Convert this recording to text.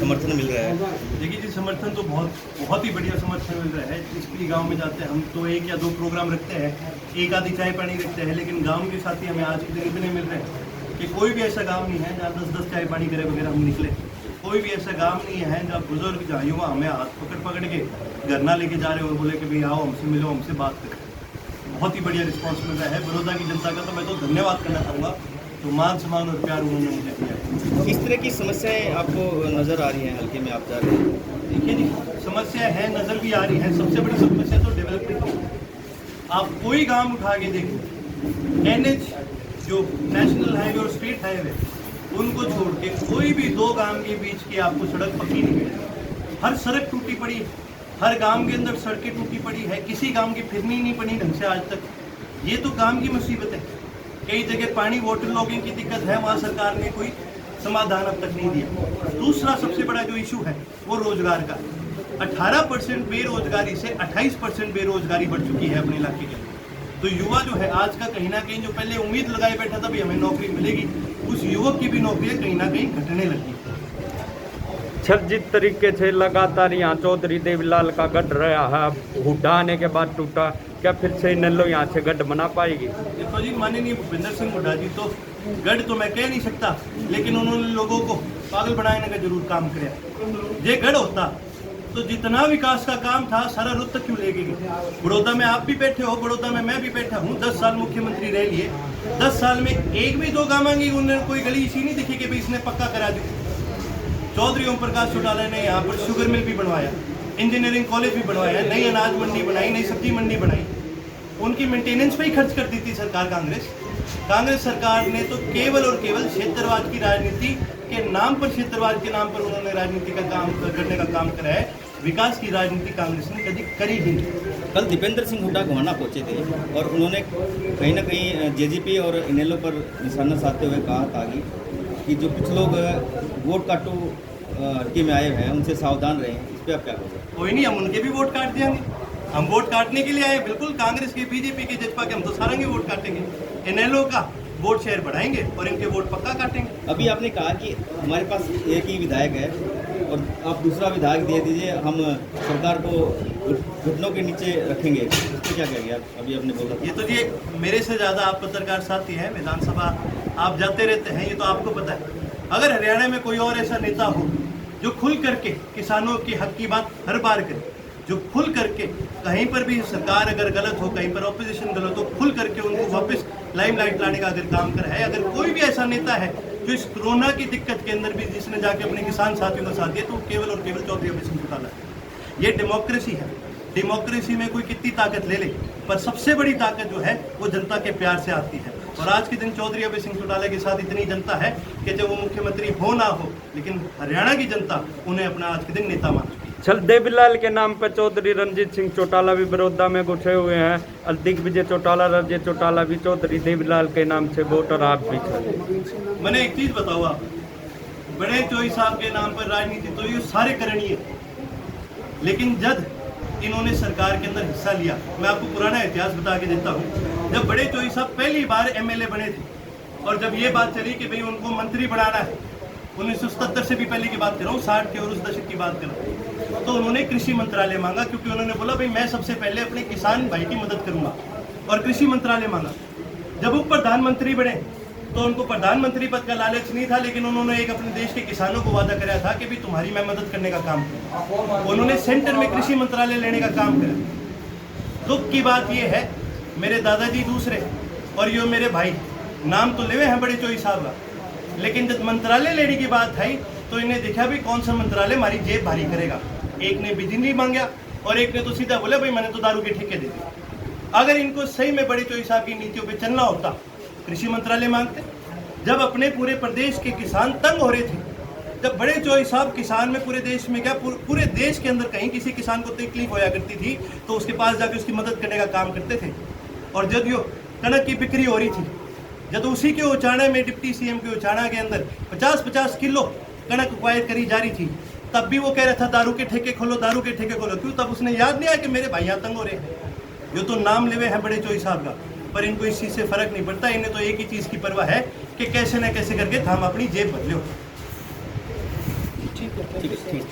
समर्थन मिल रहा है? देखिए जी, समर्थन तो बहुत ही बढ़िया समर्थन मिल रहा है। जिस गांव में जाते हैं हम तो 1 या 2 प्रोग्राम रखते हैं, एक आधी चाय पानी रखते हैं, लेकिन गांव के साथी हमें आज के दिन इतने मिल रहे हैं कि कोई भी ऐसा गांव नहीं है जहाँ 10-10 चाय पानी करे वगैरह हम निकले। कोई भी ऐसा गांव नहीं है जहाँ बुजुर्ग जहाँ युवा हमें हाथ पकड़ के घर ना लेके जा रहे हो, बोले कि भाई आओ हमसे मिलो, हमसे बात करें। बहुत ही बढ़िया रिस्पॉन्स मिल रहा है बड़ौदा की जनता का। तो मैं तो धन्यवाद करना चाहूँगा, तो मान सम्मान और प्यार उन्होंने मुझे दिया। किस तरह की समस्याएं आपको नज़र आ रही हैं हल्के में आप जा रहे हैं? देखिए जी, समस्या है, नज़र भी आ रही है। सबसे बड़ी समस्या तो डेवलपमेंट की। आप कोई गांव उठा के देखें, NH जो नेशनल हाईवे और स्टेट हाईवे, उनको छोड़ के कोई भी 2 गांव के बीच की आपको सड़क पक्की नहीं मिलेगी। हर सड़क टूटी पड़ी है, हर गांव के अंदर सड़कें टूटी पड़ी है, किसी गांव की फिरनी नहीं बनी ढंग से आज तक। ये तो गांव की मुसीबत है। कई जगह पानी वाटर लॉगिंग की दिक्कत है, वहाँ सरकार ने कोई समाधान अब तक नहीं दिया। दूसरा सबसे बड़ा जो इशू है वो रोजगार का। 18% बेरोजगारी से 28% बेरोजगारी बढ़ चुकी है अपने इलाके के अंदर। तो युवा जो है आज का कहीं ना कहीं जो पहले उम्मीद लगाए बैठा था भी हमें नौकरी मिलेगी, उस युवक की भी नौकरी कहीं ना कहीं घटने लगी। सर, जिस तरीके से लगातार यहाँ चौधरी देवीलाल का गढ़ रहा है, हुड्डा आने के बाद टूटा, क्या फिर से इनेलो यहाँ से गढ़ बना पाएगी? देखो जी, माननीय भूपेंद्र सिंह हुड्डा जी तो गढ़ तो मैं कह नहीं सकता, लेकिन उन्होंने लोगों को पागल बनाने का जरूर काम किया। ये गढ़ होता तो जितना विकास का काम था सारा रुत तक क्यों लेके गए? बड़ौदा में आप भी बैठे हो, बड़ौदा में मैं भी बैठा हूँ, 10 साल मुख्यमंत्री रह लिए। 10 साल में एक भी 2 गाँव की उन्होंने कोई गली इसी नहीं दिखी कि भाई इसने पक्का करा दी। चौधरी ओम प्रकाश चौटाला ने यहाँ पर शुगर मिल भी बनवाया, इंजीनियरिंग कॉलेज भी बनवाया, नई अनाज मंडी बनाई, नई सब्जी मंडी बनाई। उनकी मेंटेनेंस पे ही खर्च कर दी थी सरकार कांग्रेस सरकार ने तो केवल और केवल क्षेत्रवाद की राजनीति के नाम पर, क्षेत्रवाद के नाम पर उन्होंने राजनीति का काम करने का काम करा है। विकास की राजनीति कांग्रेस ने कभी करी ही नहीं। कल दीपेंद्र सिंह हुड्डा गोहाना पहुंचे थे और उन्होंने कहीं ना कहीं JGP और इनेलो पर निशाना साधते हुए कहा था कि जो कुछ लोग वोट काटो हल्के में आए हैं उनसे सावधान रहें। इस पर आप क्या कहोगे? कोई नहीं, हम उनके भी वोट काट देंगे। हम वोट काटने के लिए आए, बिल्कुल कांग्रेस के, BJP के, जजपा के, हम तो सारंगी वोट काटेंगे। इनेलो का वोट शेयर बढ़ाएंगे और इनके वोट पक्का काटेंगे। अभी आपने कहा कि हमारे पास एक ही विधायक है और आप दूसरा विधायक दे दीजिए, हम सरकार को घुटनों के नीचे रखेंगे। इस पर क्या कहेंगे आप? अभी आपने बोला ये तो जी मेरे से ज़्यादा आप पत्रकार साथी हैं, विधानसभा आप जाते रहते हैं, ये तो आपको पता है। अगर हरियाणा में कोई और ऐसा नेता हो जो खुल करके किसानों के हक की बात हर बार करे, जो खुल करके कहीं पर भी सरकार अगर गलत हो, कहीं पर ऑपोजिशन गलत हो, खुल करके उनको वापस लाइमलाइट लाने का अगर काम कर है, अगर कोई भी ऐसा नेता है जो इस कोरोना की दिक्कत के अंदर भी जिसने जाके अपने किसान साथियों का साथ दिया, तो केवल और केवल चौधरी अभय सिंह चौटाला है। ये डेमोक्रेसी है। डेमोक्रेसी में कोई कितनी ताकत ले ले, पर सबसे बड़ी ताकत जो है वो जनता के प्यार से आती है। और आज के दिन चौधरी अभय सिंह चौटाला के साथ इतनी जनता है कि जब वो मुख्यमंत्री हो ना हो, लेकिन हरियाणा की जनता उन्हें अपना आज के दिन नेता मानती है। चल, देवीलाल के नाम पर चौधरी रणजीत सिंह चौटाला भी बड़ौदा में घुसे हुए हैं और दिग्विजय चौटाला, रंजीत चौटाला भी चौधरी देवीलाल के नाम से वोट और आप भी। मैंने एक चीज बताओ, आप बड़े चोई साहब के नाम पर राजनीति तो ये सारे करणीय, लेकिन जब इन्होंने सरकार के अंदर हिस्सा लिया, मैं आपको पुराना इतिहास बता के देता हूँ। जब बड़े चोई साहब पहली बार MLA बने थे और जब ये बात चली कि भाई उनको मंत्री बनाना है, 1977 से भी पहले की बात कर रहा हूँ, 60 के और उस दशक की बात कर रहा हूँ, तो उन्होंने कृषि मंत्रालय मांगा, क्योंकि उन्होंने बोला भाई मैं सबसे पहले अपने किसान भाई की मदद करूंगा, और कृषि मंत्रालय मांगा। जब वो प्रधानमंत्री बने तो उनको प्रधानमंत्री पद का लालच नहीं था, लेकिन उन्होंने एक अपने देश के किसानों को वादा कराया था कि भी तुम्हारी मैं मदद करने का काम करूँ। उन्होंने सेंटर में कृषि मंत्रालय लेने का काम करा। दुख की बात यह है, मेरे दादाजी दूसरे और ये मेरे भाई, नाम तो लेवे हैं बड़े चोई साहब का, लेकिन जब मंत्रालय लेने की बात आई तो इन्हें देखा भी कौन सा मंत्रालय हमारी जेब भारी करेगा। एक ने बिजली मांगा और एक ने तो सीधा बोला भाई मैंने तो दारू के ठेके दे दिए। अगर इनको सही में बड़े चोई साहब की नीतियों पे चलना होता, कृषि मंत्रालय मांगते। जब अपने पूरे प्रदेश के किसान तंग हो रहे थे, जब बड़े चोई साहब किसान में पूरे देश में क्या पूरे देश के अंदर कहीं किसी किसान को तकलीफ होया करती थी तो उसके पास जाके उसकी मदद करने का काम करते थे। और जब यो कनक की बिक्री हो रही थी, जब उसी के उचाना में डिप्टी CM के उचाना के अंदर 50-50 किलो कनक एक्वायर करी जा रही थी, तब भी वो कह रहा था दारू के ठेके खोलो, दारू के ठेके खोलो। क्यों? तब उसने याद नहीं आया कि मेरे भाई यहाँ तंग हो रहे हैं। ये तो नाम लेवे हैं बड़े चोई साहब का, पर इनको इस चीज़ से फर्क नहीं पड़ता। इन्हें तो एक ही चीज़ की परवाह है कि कैसे न कैसे करके हम अपनी जेब बदलो। ठीक है ठीक है ठीक